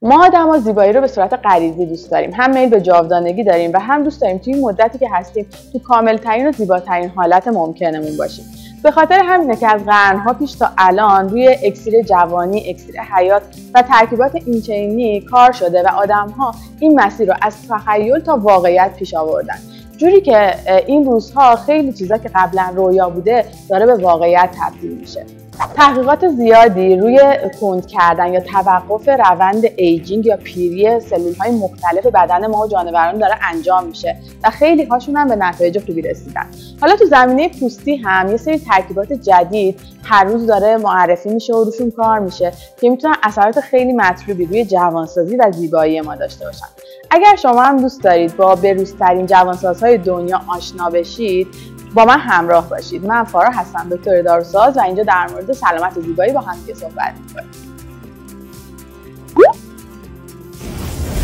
ما آدما زیبایی رو به صورت غریزی دوست داریم. هم میل به جاودانگی داریم و هم دوست داریم توی این مدتی که هستیم تو کامل‌ترین و زیباترین حالت ممکنمون باشیم. به خاطر همینه که از قرن‌ها پیش تا الان روی اکسیر جوانی، اکسیر حیات و ترکیبات اینچینی کار شده و آدم‌ها این مسیر رو از تخیل تا واقعیت پیش آوردن. جوری که این روزها خیلی چیزا که قبلا رویا بوده داره به واقعیت تبدیل میشه. تحقیقات زیادی روی کند کردن یا توقف روند ایجینگ یا پیری سلول‌های مختلف بدن ما و جانوران داره انجام میشه و خیلی هاشون هم به نتایج خوبی رسیدن. حالا تو زمینه پوستی هم یه سری ترکیبات جدید هر روز داره معرفی میشه و روشون کار میشه که میتونن اثرات خیلی مطلوبی روی جوانسازی و زیبایی ما داشته باشن. اگر شما هم دوست دارید با بروزترین جوانسازهای دنیا آشنا بشید، با من همراه باشید. من فارا هستم، دکتر داروساز، و اینجا در مورد سلامت و زیبایی با هم صحبت می‌کنیم.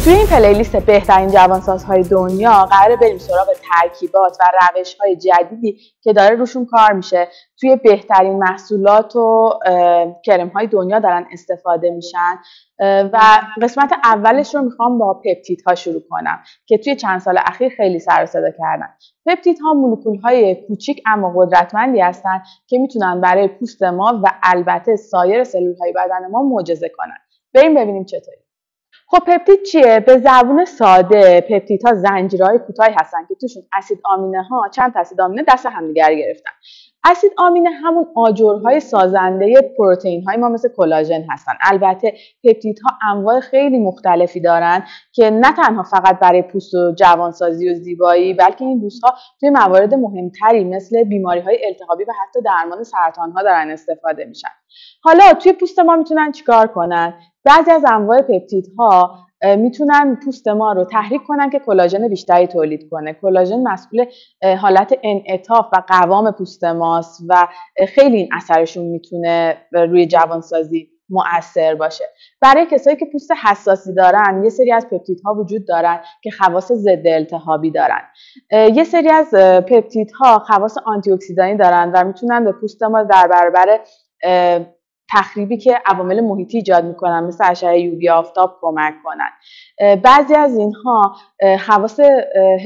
توی این پلیلیست بهترین جوانسازهای دنیا قراره بریم سراغ ترکیبات و روش‌های جدیدی که داره روشون کار میشه. توی بهترین محصولات و کرم‌های دنیا دارن استفاده میشن و قسمت اولش رو میخوام با پپتیدها شروع کنم که توی چند سال اخیر خیلی سر و صدا کردن. پپتیدها مولکول‌های کوچیک اما قدرتمندی هستن که میتونن برای پوست ما و البته سایر سلول‌های بدن ما معجزه کنن. بریم ببینیم چطوری. خب پپتید چیه؟ به زبون ساده پپتیدها زنجیرهای کوتاهی هستن که توشون اسید آمینه ها، چند تا اسید آمینه دست همدیگر گرفتن. اسید آمینه همون آجرهای سازنده پروتئین های ما مثل کلاژن هستن. البته پپتیدها انواع خیلی مختلفی دارن که نه تنها فقط برای پوست و جوانسازی و زیبایی، بلکه این روزها توی موارد مهمتری مثل بیماری های التهابی و حتی درمان سرطان ها دارن استفاده میشن. حالا توی پوست ما میتونن چیکار کنن؟ بعضی از انواع پپتیدها میتونن پوست ما رو تحریک کنن که کلاژن بیشتری تولید کنه. کلاژن مسئول حالت انعطاف و قوام پوست ماست و خیلی این اثرشون میتونه روی جوانسازی مؤثر باشه. برای کسایی که پوست حساسی دارن، یه سری از پپتیدها وجود دارن که خواص ضد التهابی دارن. یه سری از پپتیدها خواص آنتی اکسیدانی دارن و میتونن به پوست ما در برابر تخریبی که عوامل محیطی ایجاد میکنن مثل اشعه یووی آفتاب کمک کنن. بعضی از اینها خواص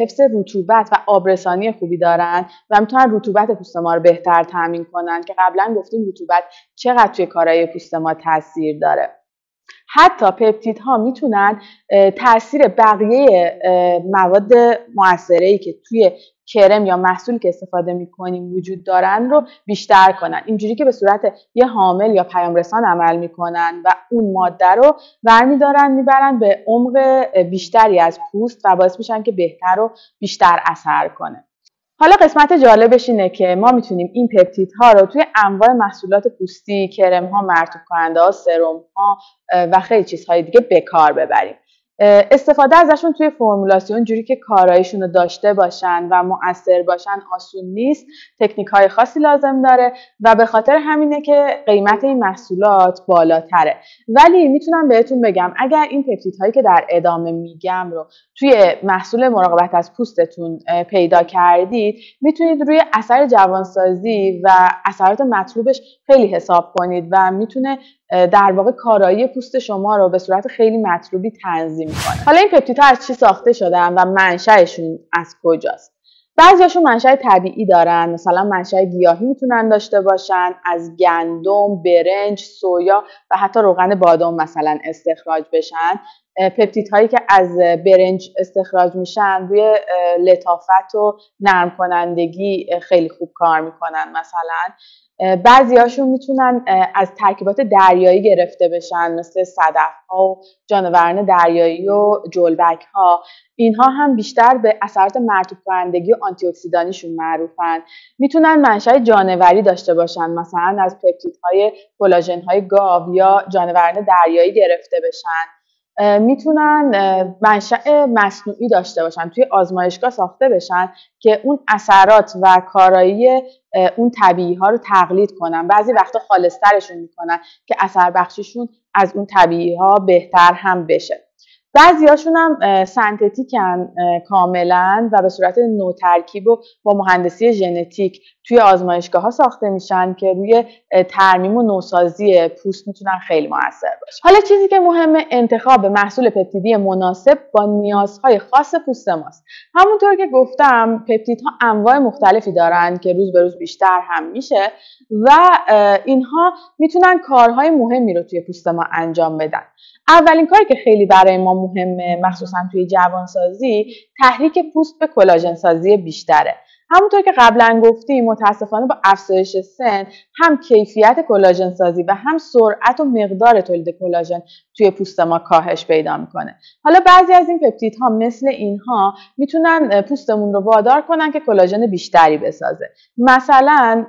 حفظ رطوبت و آبرسانی خوبی دارن و میتونن رطوبت پوست ما رو بهتر تامین کنن که قبلا گفتیم رطوبت چقدر توی کارایی پوست ما تاثیر داره. حتی پپتیدها میتونن تاثیر بقیه مواد مؤثره‌ای که توی کرم یا محصولی که استفاده میکنیم وجود دارن رو بیشتر کنن، اینجوری که به صورت یه حامل یا پیامرسان عمل میکنن و اون ماده رو برمیدارن میبرن به عمق بیشتری از پوست و باعث میشن که بهتر و بیشتر اثر کنه. حالا قسمت جالبش اینه که ما میتونیم این پپتیدها رو توی انواع محصولات پوستی، کرم ها، مرطوب کننده ها، سرم ها و خیلی چیزهای دیگه به کار ببریم. استفاده ازشون توی فرمولاسیون جوری که کارایشون رو داشته باشن و مؤثر باشن آسون نیست، تکنیک های خاصی لازم داره و به خاطر همینه که قیمت این محصولات بالاتره. ولی میتونم بهتون بگم اگر این پپتیدهایی که در ادامه میگم رو توی محصول مراقبت از پوستتون پیدا کردید، میتونید روی اثر جوانسازی و اثرات مطلوبش خیلی حساب کنید و میتونه در واقع کارایی پوست شما رو به صورت خیلی مطلوبی تنظیم کنه. حالا این پپتیدها از چی ساخته شدن و منشأشون از کجاست؟ بعضیاشون منشأ طبیعی دارن، مثلا منشأ گیاهی میتونن داشته باشن، از گندم، برنج، سویا و حتی روغن بادام مثلا استخراج بشن. پپتیدهایی که از برنج استخراج میشن روی لطافت و نرم کنندگی خیلی خوب کار میکنن. مثلا بعضیاشون میتونن از ترکیبات دریایی گرفته بشن مثل صدف‌ها و جانوران دریایی و جلبک ها. اینها هم بیشتر به اثرات مرطوب کنندگی و آنتی اکسیدانیشون معروفن. میتونن منشأ جانوری داشته باشن، مثلا از پپتیدهای کلاژن های گاو یا جانوران دریایی گرفته بشن. میتونن منشأ مصنوعی داشته باشن، توی آزمایشگاه ساخته بشن که اون اثرات و کارایی اون طبیعی ها رو تقلید کنن. بعضی وقتا خالص‌ترشون میکنن که اثر بخشیشون از اون طبیعی ها بهتر هم بشه. بعضیاشون هم سنتتیکن کاملا و به صورت نوترکیب و با مهندسی ژنتیک توی آزمایشگاه‌ها ساخته میشن که روی ترمیم و نوسازی پوست میتونن خیلی موثر باشن. حالا چیزی که مهمه انتخاب محصول پپتیدی مناسب با نیازهای خاص پوست ماست. همونطور که گفتم پپتیدها انواع مختلفی دارن که روز به روز بیشتر هم میشه و اینها میتونن کارهای مهمی رو توی پوست ما انجام بدن. اولین کاری که خیلی برای ما مهمه مخصوصا توی جوانسازی تحریک پوست به کلاژن سازی بیشتره. همونطور که قبلا گفتیم متاسفانه با افزایش سن هم کیفیت کلاژن سازی و هم سرعت و مقدار تولید کلاژن توی پوست ما کاهش پیدا میکنه. حالا بعضی از این پپتیدها مثل اینها میتونن پوستمون رو وادار کنن که کلاژن بیشتری بسازه. مثلا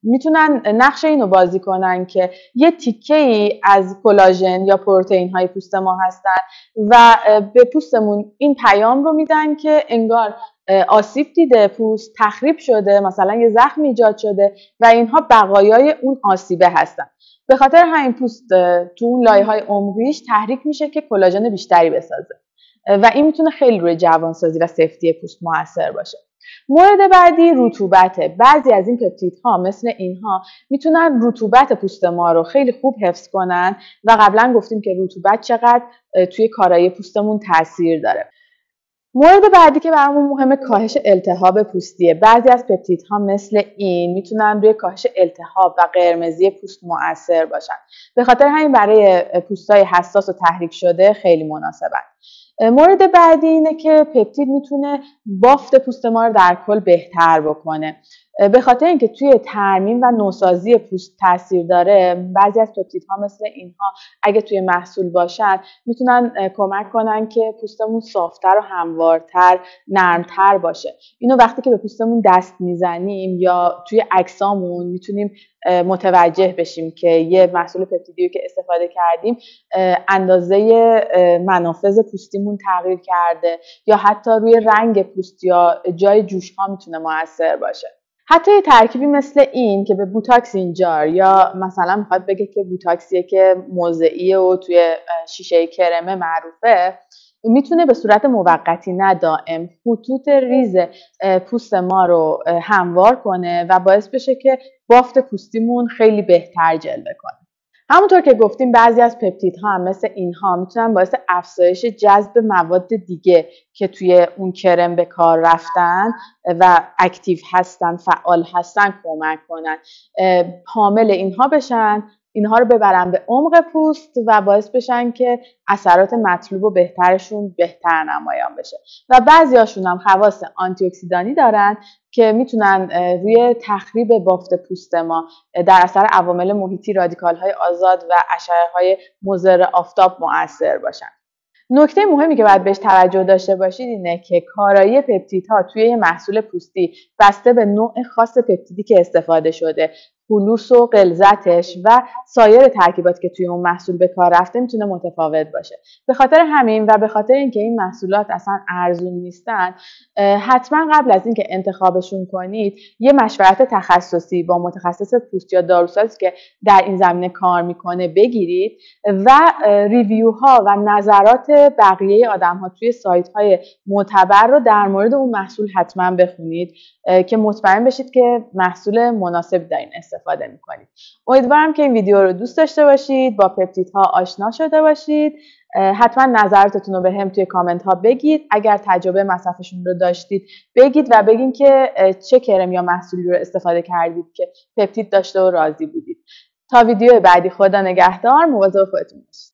میتونن نقش اینو بازی کنن که یه تیکه‌ای از کلاژن یا پروتئین های پوست ما هستن و به پوستمون این پیام رو میدن که انگار آسیب دیده پوست، تخریب شده، مثلا یه زخم ایجاد شده و اینها بقایای اون آسیبه هستن. به خاطر همین پوست تو اون لایه‌های عمقیش تحریک میشه که کلاژن بیشتری بسازه و این میتونه خیلی روی جوانسازی و سفتی پوست موثر باشه. مورد بعدی رطوبته. بعضی از این پپتیدها مثل اینها میتونن رطوبت پوست ما رو خیلی خوب حفظ کنن و قبلا گفتیم که رطوبت چقدر توی کارایی پوستمون تاثیر داره. مورد بعدی که برامون مهمه کاهش التهاب پوستیه. بعضی از پپتیدها مثل این میتونن روی کاهش التهاب و قرمزی پوست مؤثر باشن. به خاطر همین برای پوستای حساس و تحریک شده خیلی مناسبن. مورد بعدی اینه که پپتید میتونه بافت پوست ما رو در کل بهتر بکنه. به خاطر اینکه توی ترمیم و نوسازی پوست تاثیر داره بعضی از پپتیدها مثل اینها اگه توی محصول باشن میتونن کمک کنن که پوستمون صافتر و هموارتر، نرمتر باشه. اینو وقتی که به پوستمون دست میزنیم یا توی عکسامون میتونیم متوجه بشیم که یه محصول پپتیدی که استفاده کردیم اندازه منافذ پوستیمون تغییر کرده یا حتی روی رنگ پوست یا جای جوش ها میتونه مؤثر باشه. حتی یه ترکیبی مثل این که به بوتاکس اینجار یا مثلا میخواد بگه که بوتاکسیه که موضعیه و توی شیشه کرمه معروفه میتونه به صورت موقتی نه دائم خطوط ریز پوست ما رو هموار کنه و باعث بشه که بافت پوستیمون خیلی بهتر جلوه کنه. همونطور که گفتیم بعضی از پپتیدها هم مثل اینها میتونن باعث افزایش جذب مواد دیگه که توی اون کرم به کار رفتن و اکتیو هستن، فعال هستن کمک کنن. حامل اینها بشن، اینها رو ببرن به عمق پوست و باعث بشن که اثرات مطلوب و بهترشون بهتر نمایان بشه. و بعضیاشون هم خواص آنتی اکسیدانی دارن که میتونن روی تخریب بافت پوست ما در اثر عوامل محیطی، رادیکال‌های آزاد و اشعه‌های مضر آفتاب مؤثر باشن. نکته مهمی که باید بهش توجه داشته باشید اینه که کارایی پپتیدها توی یه محصول پوستی بسته به نوع خاص پپتیدی که استفاده شده، خلوص و غلظتش و سایر ترکیباتی که توی اون محصول به کار رفته میتونه متفاوت باشه. به خاطر همین و به خاطر اینکه این محصولات اصلا ارزون نیستن حتما قبل از اینکه انتخابشون کنید یه مشورت تخصصی با متخصص پوست یا داروسازی که در این زمینه کار میکنه بگیرید و ریویوها و نظرات بقیه آدم‌ها توی سایت‌های معتبر رو در مورد اون محصول حتما بخونید که مطمئن بشید که محصول مناسبی دارین استفاده میکنید. امیدوارم که این ویدیو رو دوست داشته باشید، با پپتیدها آشنا شده باشید. حتما نظراتتون رو به هم توی کامنت ها بگید. اگر تجربه مصرفشون رو داشتید بگید و بگین که چه کرم یا محصولی رو استفاده کردید که پپتید داشته و راضی بودید. تا ویدیو بعدی خدا نگهدار، مواظب خودتون باشید.